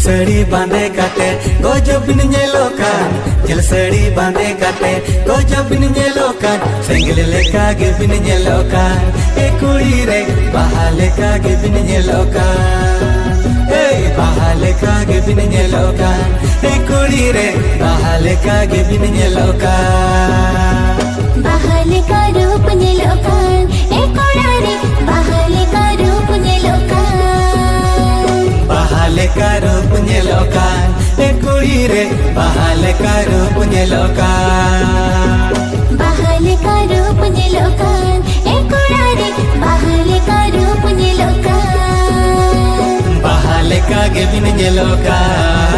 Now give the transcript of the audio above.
साड़ी बांधे काटे गजब बिन ñelokan jel साड़ी बांधे काटे गजब बिन ñelokan senggel leka ge बिन ñelokan e kuri re baha leka ge बिन ñelokan e baha leka ge बिन ñelokan e kuri re baha leka ge बिन ñelokan baha leka रूप ñelokan e kura re baha leka रूप ñelokan bahaleka रूप ñelokan e kuri re bahaleka रूप ñelokan bahaleka रूप ñelokan e kura re bahaleka रूप ñelokan bahaleka ge बिन ñelokan